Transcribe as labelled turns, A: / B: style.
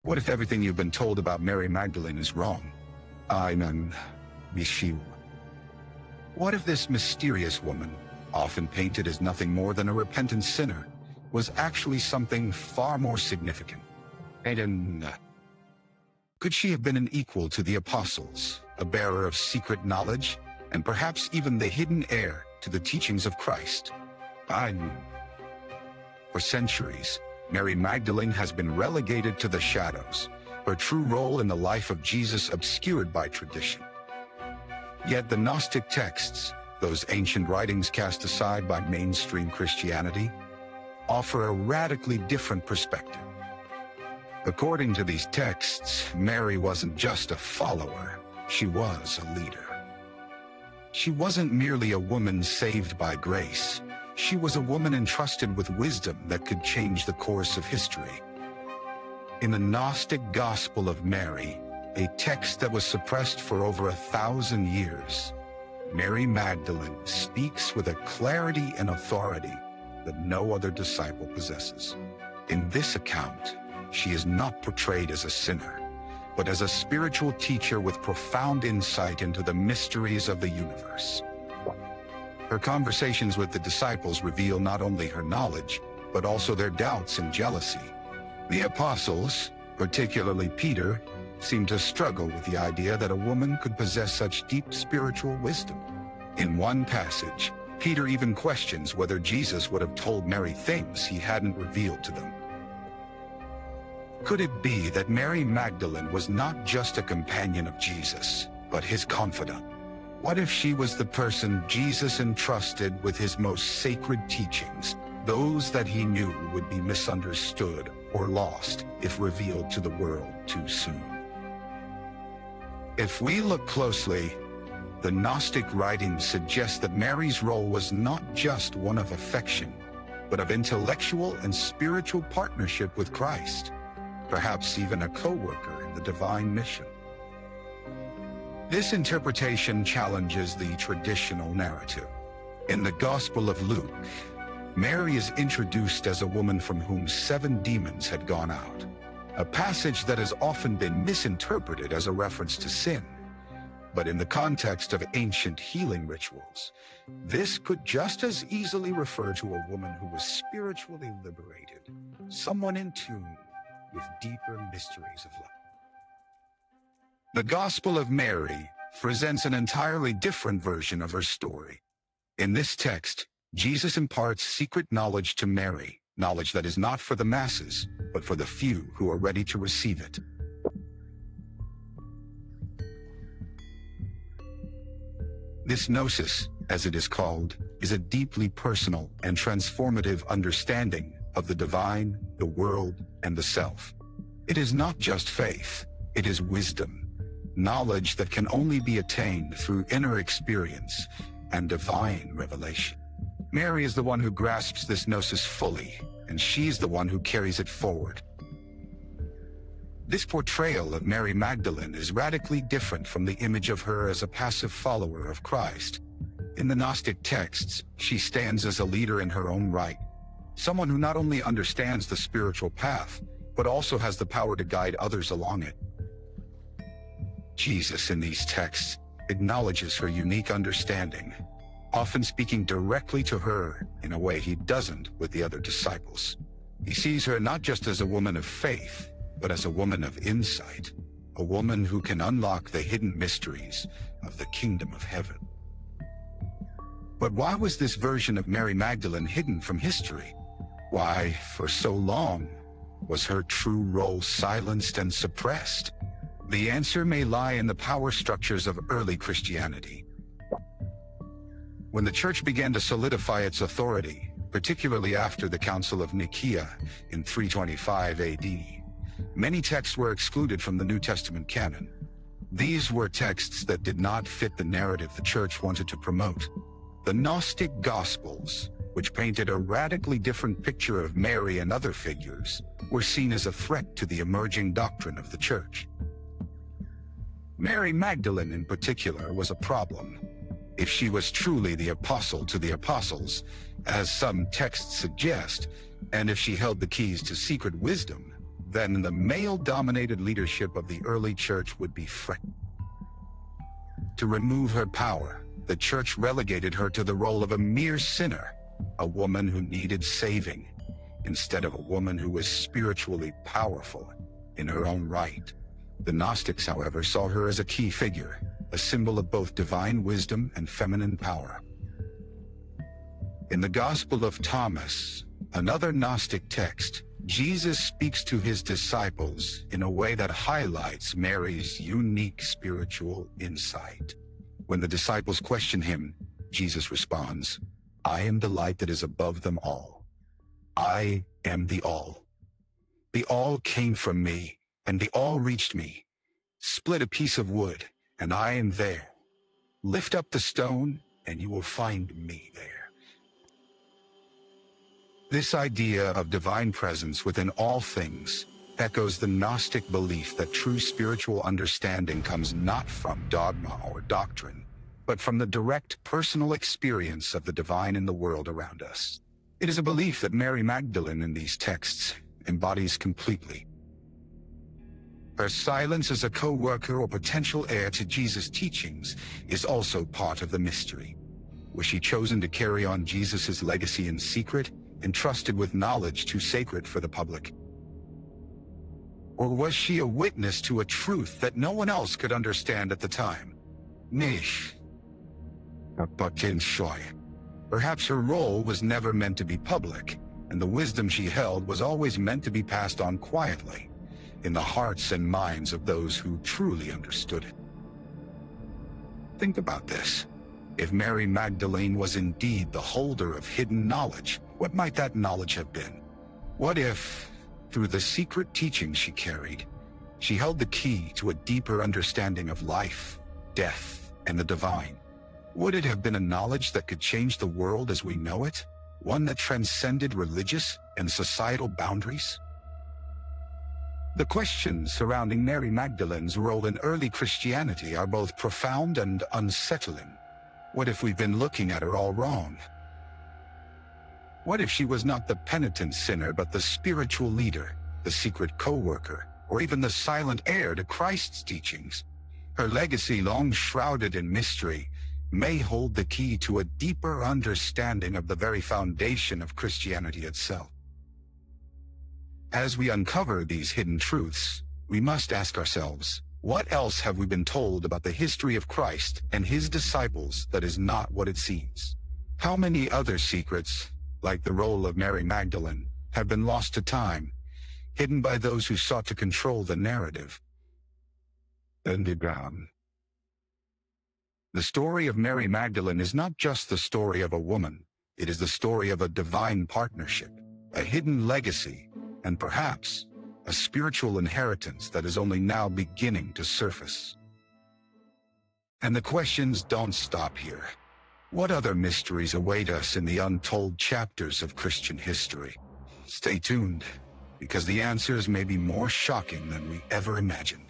A: What if everything you've been told about Mary Magdalene is wrong? I'm Yeshua. What if this mysterious woman, often painted as nothing more than a repentant sinner, was actually something far more significant? Could she have been an equal to the apostles, a bearer of secret knowledge, and perhaps even the hidden heir to the teachings of Christ? For centuries, Mary Magdalene has been relegated to the shadows, her true role in the life of Jesus obscured by tradition. Yet the Gnostic texts, those ancient writings cast aside by mainstream Christianity, offer a radically different perspective. According to these texts, Mary wasn't just a follower, she was a leader. She wasn't merely a woman saved by grace. She was a woman entrusted with wisdom that could change the course of history. In the Gnostic Gospel of Mary, a text that was suppressed for over 1,000 years, Mary Magdalene speaks with a clarity and authority that no other disciple possesses. In this account, she is not portrayed as a sinner, but as a spiritual teacher with profound insight into the mysteries of the universe. Her conversations with the disciples reveal not only her knowledge, but also their doubts and jealousy. The apostles, particularly Peter, seem to struggle with the idea that a woman could possess such deep spiritual wisdom. In one passage, Peter even questions whether Jesus would have told Mary things he hadn't revealed to them. Could it be that Mary Magdalene was not just a companion of Jesus, but his confidant? What if she was the person Jesus entrusted with his most sacred teachings, those that he knew would be misunderstood or lost if revealed to the world too soon? If we look closely, the Gnostic writings suggest that Mary's role was not just one of affection, but of intellectual and spiritual partnership with Christ, perhaps even a co-worker in the divine mission. This interpretation challenges the traditional narrative. In the Gospel of Luke, Mary is introduced as a woman from whom 7 demons had gone out, a passage that has often been misinterpreted as a reference to sin. But in the context of ancient healing rituals, this could just as easily refer to a woman who was spiritually liberated, someone in tune with deeper mysteries of life. The Gospel of Mary presents an entirely different version of her story. In this text, Jesus imparts secret knowledge to Mary, knowledge that is not for the masses, but for the few who are ready to receive it. This gnosis, as it is called, is a deeply personal and transformative understanding of the divine, the world, and the self. It is not just faith, it is wisdom, knowledge that can only be attained through inner experience and divine revelation. Mary is the one who grasps this gnosis fully, and she's the one who carries it forward. This portrayal of Mary Magdalene is radically different from the image of her as a passive follower of Christ. In the Gnostic texts, she stands as a leader in her own right, someone who not only understands the spiritual path, but also has the power to guide others along it. Jesus in these texts acknowledges her unique understanding, often speaking directly to her in a way he doesn't with the other disciples. He sees her not just as a woman of faith, but as a woman of insight, a woman who can unlock the hidden mysteries of the kingdom of heaven. But why was this version of Mary Magdalene hidden from history? Why, for so long, was her true role silenced and suppressed? The answer may lie in the power structures of early Christianity. When the church began to solidify its authority, particularly after the Council of Nicaea in 325 AD, many texts were excluded from the New Testament canon. These were texts that did not fit the narrative the church wanted to promote. The Gnostic Gospels, which painted a radically different picture of Mary and other figures, were seen as a threat to the emerging doctrine of the church. Mary Magdalene in particular was a problem. If she was truly the apostle to the apostles, as some texts suggest, and if she held the keys to secret wisdom, then the male-dominated leadership of the early church would be threatened. To remove her power, the church relegated her to the role of a mere sinner, a woman who needed saving, instead of a woman who was spiritually powerful in her own right. The Gnostics, however, saw her as a key figure, a symbol of both divine wisdom and feminine power. In the Gospel of Thomas, another Gnostic text, Jesus speaks to his disciples in a way that highlights Mary's unique spiritual insight. When the disciples question him, Jesus responds, "I am the light that is above them all. I am the all. The all came from me, and the all reached me. Split a piece of wood, and I am there. Lift up the stone, and you will find me there." This idea of divine presence within all things echoes the Gnostic belief that true spiritual understanding comes not from dogma or doctrine, but from the direct personal experience of the divine in the world around us. It is a belief that Mary Magdalene in these texts embodies completely. Her silence as a co-worker or potential heir to Jesus' teachings is also part of the mystery. Was she chosen to carry on Jesus' legacy in secret, entrusted with knowledge too sacred for the public? Or was she a witness to a truth that no one else could understand at the time? Perhaps her role was never meant to be public, and the wisdom she held was always meant to be passed on quietly, in the hearts and minds of those who truly understood it. Think about this. If Mary Magdalene was indeed the holder of hidden knowledge, what might that knowledge have been? What if, through the secret teachings she carried, she held the key to a deeper understanding of life, death, and the divine? Would it have been a knowledge that could change the world as we know it? One that transcended religious and societal boundaries? The questions surrounding Mary Magdalene's role in early Christianity are both profound and unsettling. What if we've been looking at her all wrong? What if she was not the penitent sinner, but the spiritual leader, the secret co-worker, or even the silent heir to Christ's teachings? Her legacy, long shrouded in mystery, may hold the key to a deeper understanding of the very foundation of Christianity itself. As we uncover these hidden truths, we must ask ourselves, what else have we been told about the history of Christ and his disciples that is not what it seems? How many other secrets, like the role of Mary Magdalene, have been lost to time, hidden by those who sought to control the narrative? The story of Mary Magdalene is not just the story of a woman. It is the story of a divine partnership, a hidden legacy, and perhaps a spiritual inheritance that is only now beginning to surface. And the questions don't stop here. What other mysteries await us in the untold chapters of Christian history? Stay tuned, because the answers may be more shocking than we ever imagined.